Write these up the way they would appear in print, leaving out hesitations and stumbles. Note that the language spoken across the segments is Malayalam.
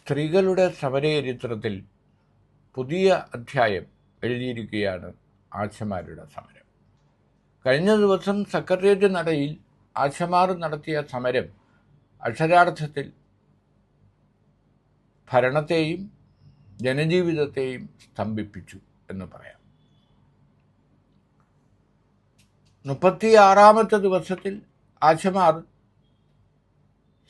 സ്ത്രീകളുടെ സമരചരിത്രത്തിൽ പുതിയ അധ്യായം എഴുതിയിരിക്കുകയാണ് ആശമാരുടെ സമരം. കഴിഞ്ഞ ദിവസം സെക്രട്ടേറിയറ്റ് നടയിൽ ആശമാർ നടത്തിയ സമരം അക്ഷരാർത്ഥത്തിൽ ഭരണത്തെയും ജനജീവിതത്തെയും സ്തംഭിപ്പിച്ചു എന്ന് പറയാം. 36ാമത്തെ ദിവസത്തിൽ ആശമാർ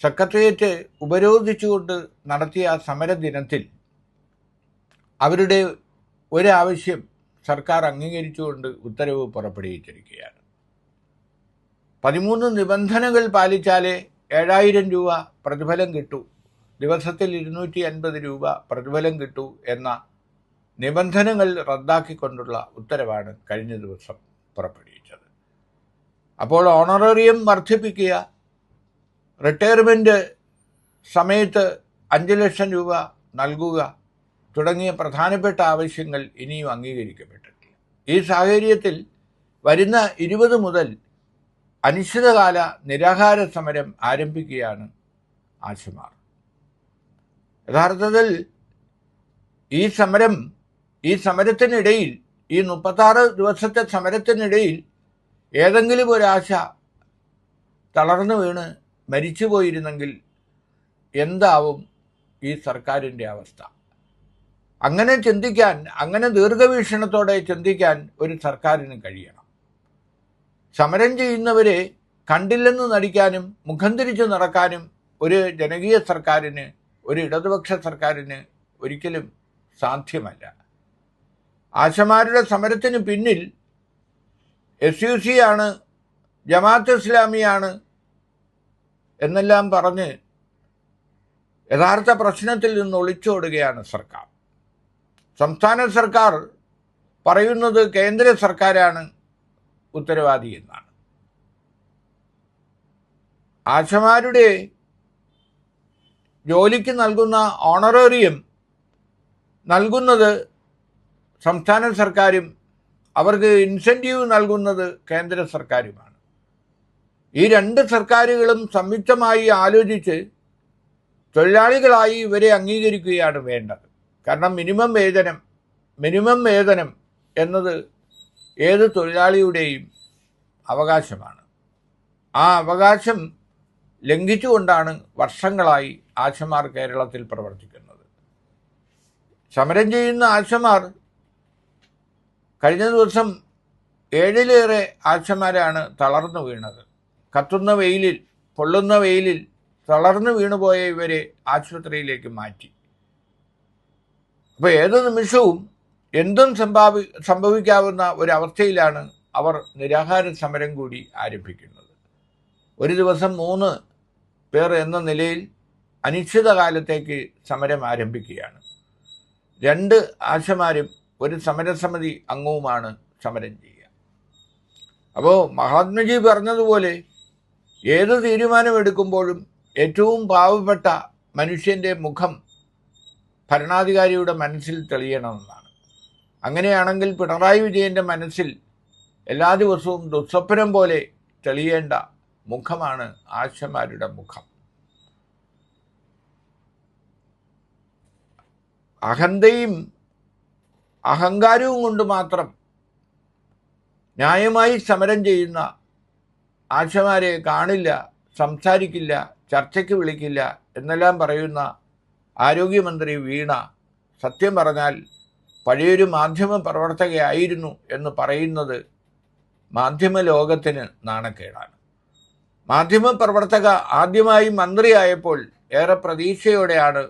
സെക്രട്ടേറിയറ്റ് ഉപരോധിച്ചുകൊണ്ട് നടത്തിയ സമരദിനത്തിൽ അവരുടെ ഒരാവശ്യം സർക്കാർ അംഗീകരിച്ചുകൊണ്ട് ഉത്തരവ് പുറപ്പെടുവിച്ചിരിക്കുകയാണ്. 13 നിബന്ധനകൾ പാലിച്ചാലേ 7000 രൂപ പ്രതിഫലം കിട്ടൂ, ദിവസത്തിൽ 250 രൂപ പ്രതിഫലം കിട്ടൂ എന്ന നിബന്ധനകൾ റദ്ദാക്കിക്കൊണ്ടുള്ള ഉത്തരവാണ് കഴിഞ്ഞ ദിവസം പുറപ്പെടുവിച്ചത്. അപ്പോൾ ഓണറേറിയം വർദ്ധിപ്പിക്കുക, റിട്ടയർമെൻറ്റ് സമയത്ത് 5 ലക്ഷം രൂപ നൽകുക തുടങ്ങിയ പ്രധാനപ്പെട്ട ആവശ്യങ്ങൾ ഇനിയും അംഗീകരിക്കപ്പെട്ടിട്ടില്ല. ഈ സാഹചര്യത്തിൽ വരുന്ന 20 മുതൽ അനിശ്ചിതകാല നിരാഹാര സമരം ആരംഭിക്കുകയാണ് ആശമാർ. യഥാർത്ഥത്തിൽ ഈ സമരത്തിനിടയിൽ, ഈ 36 ദിവസത്തെ സമരത്തിനിടയിൽ ഏതെങ്കിലും ഒരാശ തളർന്നു വീണ് മരിച്ചു പോയിരുന്നെങ്കിൽ എന്താവും ഈ സർക്കാരിൻ്റെ അവസ്ഥ? അങ്ങനെ ചിന്തിക്കാൻ, അങ്ങനെ ദീർഘവീക്ഷണത്തോടെ ചിന്തിക്കാൻ ഒരു സർക്കാരിന് കഴിയണം. സമരം ചെയ്യുന്നവരെ കണ്ടില്ലെന്ന് നടിക്കാനും മുഖം തിരിച്ചു നടക്കാനും ഒരു ജനകീയ സർക്കാരിന്, ഒരു ഇടതുപക്ഷ സർക്കാരിന് ഒരിക്കലും സാധ്യമല്ല. ആശമാരുടെ സമരത്തിന് പിന്നിൽ SUC ആണ്, ജമാഅത്ത് ഇസ്ലാമിയാണ് എന്നെല്ലാം പറഞ്ഞ് യഥാർത്ഥ പ്രശ്നത്തിൽ നിന്ന് ഒളിച്ചോടുകയാണ് സർക്കാർ. സംസ്ഥാന സർക്കാർ പറയുന്നത് കേന്ദ്ര സർക്കാരാണ് ഉത്തരവാദി എന്നാണ്. ആശമാരുടെ ജോലിക്ക് നൽകുന്ന ഓണറേറിയം നൽകുന്നത് സംസ്ഥാന സർക്കാരും അവർക്ക് ഇൻസെൻറ്റീവ് നൽകുന്നത് കേന്ദ്ര സർക്കാരുമാണ്. ഈ 2 സർക്കാരുകളും സംയുക്തമായി ആലോചിച്ച് തൊഴിലാളികളായി ഇവരെ അംഗീകരിക്കുകയാണ് വേണ്ടത്. കാരണം മിനിമം വേതനം എന്നത് ഏത് തൊഴിലാളിയുടെയും അവകാശമാണ്. ആ അവകാശം ലംഘിച്ചുകൊണ്ടാണ് വർഷങ്ങളായി ആശമാർ കേരളത്തിൽ പ്രവർത്തിക്കുന്നത്. സമരം ചെയ്യുന്ന ആശമാർ കഴിഞ്ഞ ദിവസം 7-ലേറെ ആശമാരാണ് തളർന്നു വീണത്. കത്തുന്ന വെയിലിൽ, പൊള്ളുന്ന വെയിലിൽ തളർന്നു വീണുപോയ ഇവരെ ആശുപത്രിയിലേക്ക് മാറ്റി. അപ്പോൾ ഏത് നിമിഷവും എന്തും സംഭവിക്കാവുന്ന ഒരവസ്ഥയിലാണ് അവർ നിരാഹാര സമരം കൂടി ആരംഭിക്കുന്നത്. ഒരു ദിവസം 3 പേർ എന്ന നിലയിൽ അനിശ്ചിതകാലത്തേക്ക് സമരം ആരംഭിക്കുകയാണ്. 2 ആശമാരും ഒരു സമരസമിതി അംഗവുമാണ് സമരം ചെയ്യുക. അപ്പോൾ മഹാത്മജി പറഞ്ഞതുപോലെ ഏത് തീരുമാനമെടുക്കുമ്പോഴും ഏറ്റവും പാവപ്പെട്ട മനുഷ്യൻ്റെ മുഖം ഭരണാധികാരിയുടെ മനസ്സിൽ തെളിയണമെന്നാണ്. അങ്ങനെയാണെങ്കിൽ പിണറായി വിജയൻ്റെ മനസ്സിൽ എല്ലാ ദിവസവും ദുസ്വപ്നം പോലെ തെളിയേണ്ട മുഖമാണ് ആശമാരുടെ മുഖം. അഹന്തയും അഹങ്കാരവും കൊണ്ട് മാത്രം ന്യായമായി സമരം ചെയ്യുന്ന ആശമാരെ കാണില്ല, സംസാരിക്കില്ല, ചർച്ചയ്ക്ക് വിളിക്കില്ല എന്നെല്ലാം പറയുന്ന ആരോഗ്യമന്ത്രി വീണ സത്യം പറഞ്ഞാൽ പഴയൊരു മാധ്യമ പ്രവർത്തകയായിരുന്നു എന്ന് പറയുന്നത് മാധ്യമ ലോകത്തിന് നാണക്കേടാണ്. മാധ്യമ പ്രവർത്തക ആദ്യമായി മന്ത്രിയായപ്പോൾ ഏറെ പ്രതീക്ഷയോടെയാണ്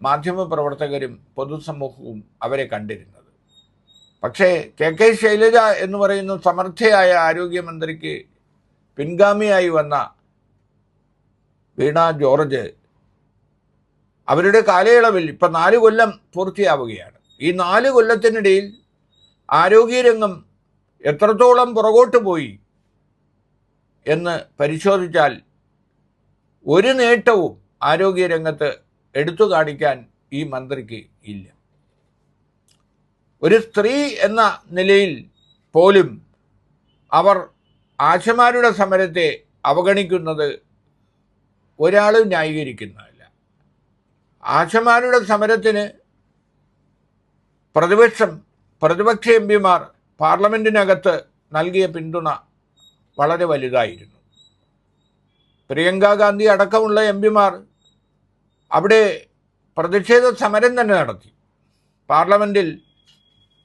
മാധ്യമപ്രവർത്തകരും പൊതുസമൂഹവും അവരെ കണ്ടിരുന്നത്. പക്ഷേ KK ശൈലജ എന്ന് പറയുന്ന സമർത്ഥയായ ആരോഗ്യമന്ത്രിക്ക് പിൻഗാമിയായി വന്ന വീണ ജോർജ് അവരുടെ കാലയളവിൽ ഇപ്പം 4 കൊല്ലം പൂർത്തിയാവുകയാണ്. ഈ 4 കൊല്ലത്തിനിടയിൽ ആരോഗ്യരംഗം എത്രത്തോളം പുറകോട്ട് പോയി എന്ന് പരിശോധിച്ചാൽ ഒരു നേട്ടവും ആരോഗ്യരംഗത്ത് എടുത്തു കാണിക്കാൻ ഈ മന്ത്രിക്ക് ഇല്ല. ഒരു സ്ത്രീ എന്ന നിലയിൽ പോലും അവർ ആശമാരുടെ സമരത്തെ അവഗണിക്കുന്നത് ഒരാളും ന്യായീകരിക്കുന്നതല്ല. ആശമാരുടെ സമരത്തിന് പ്രതിപക്ഷ എം പിമാർ പാർലമെൻറ്റിനകത്ത് നൽകിയ പിന്തുണ വളരെ വലുതായിരുന്നു. പ്രിയങ്ക ഗാന്ധി അടക്കമുള്ള എം പിമാർ അവിടെ പ്രതിഷേധ സമരം തന്നെ നടത്തി. പാർലമെൻറ്റിൽ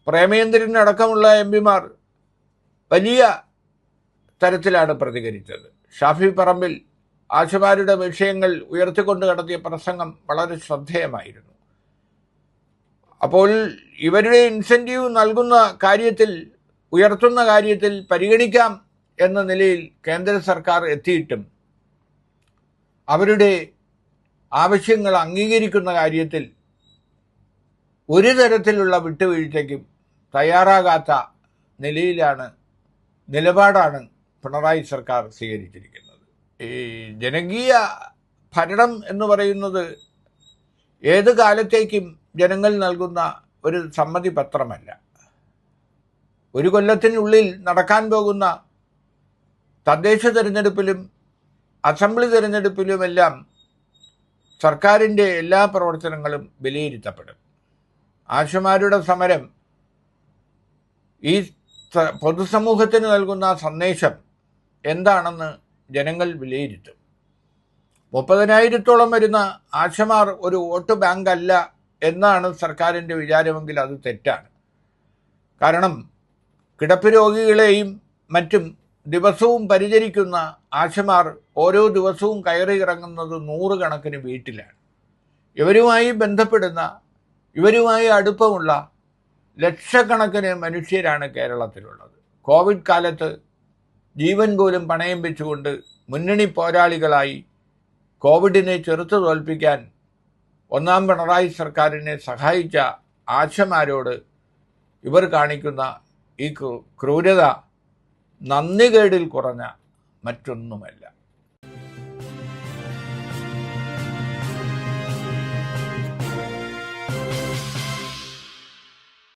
പ്രേമേന്ദ്രൻ അടക്കമുള്ള എം പിമാർ വലിയ തരത്തിലാണ് പ്രതികരിച്ചത്. ഷാഫി പറമ്പിൽ ആശമാരുടെ വിഷയങ്ങൾ ഉയർത്തിക്കൊണ്ട് നടത്തിയ പ്രസംഗം വളരെ ശ്രദ്ധേയമായിരുന്നു. അപ്പോൾ ഇവരുടെ ഇൻസെൻറ്റീവ് നൽകുന്ന കാര്യത്തിൽ, ഉയർത്തുന്ന കാര്യത്തിൽ പരിഗണിക്കാം എന്ന നിലയിൽ കേന്ദ്ര സർക്കാർ എത്തിയിട്ടും അവരുടെ ആവശ്യങ്ങൾ അംഗീകരിക്കുന്ന കാര്യത്തിൽ ഒരു തരത്തിലുള്ള വിട്ടുവീഴ്ചയ്ക്കും തയ്യാറാകാത്ത നിലപാടാണ് പിണറായി സർക്കാർ സ്വീകരിച്ചിരിക്കുന്നത്. ഈ ജനകീയ ഭരണം എന്ന് പറയുന്നത് ഏത് കാലത്തേക്കും ജനങ്ങൾ നൽകുന്ന ഒരു സമ്മതി പത്രമല്ല. ഒരു കൊല്ലത്തിനുള്ളിൽ നടക്കാൻ പോകുന്ന തദ്ദേശ തിരഞ്ഞെടുപ്പിലും അസംബ്ലി തിരഞ്ഞെടുപ്പിലുമെല്ലാം സർക്കാരിൻ്റെ എല്ലാ പ്രവർത്തനങ്ങളും വിലയിരുത്തപ്പെടും. ആശമാരുടെ സമരം ഈ പൊതുസമൂഹത്തിന് നൽകുന്ന സന്ദേശം എന്താണെന്ന് ജനങ്ങൾ വിലയിരുത്തും. 30,000-ഓളം വരുന്ന ആശമാർ ഒരു വോട്ട് ബാങ്ക് അല്ല എന്നാണ് സർക്കാരിൻ്റെ വിചാരമെങ്കിൽ അത് തെറ്റാണ്. കാരണം കിടപ്പ് രോഗികളെയും മറ്റും ദിവസവും പരിചരിക്കുന്ന ആശമാർ ഓരോ ദിവസവും കയറി ഇറങ്ങുന്നത് 100 കണക്കിന് വീട്ടിലാണ്. ഇവരുമായി ബന്ധപ്പെടുന്ന, ഇവരുമായി അടുപ്പമുള്ള ലക്ഷക്കണക്കിന് മനുഷ്യരാണ് കേരളത്തിലുള്ളത്. കോവിഡ് കാലത്ത് ജീവൻ പോലും പണയം വെച്ചുകൊണ്ട് മുന്നണി പോരാളികളായി കോവിഡിനെ ചെറുത്തു തോൽപ്പിക്കാൻ ഒന്നാം പിണറായി സർക്കാരിനെ സഹായിച്ച ആശമാരോട് ഇവർ കാണിക്കുന്ന ഈ ക്രൂരത നന്ദികേടിൽ കുറഞ്ഞ മറ്റൊന്നുമല്ല.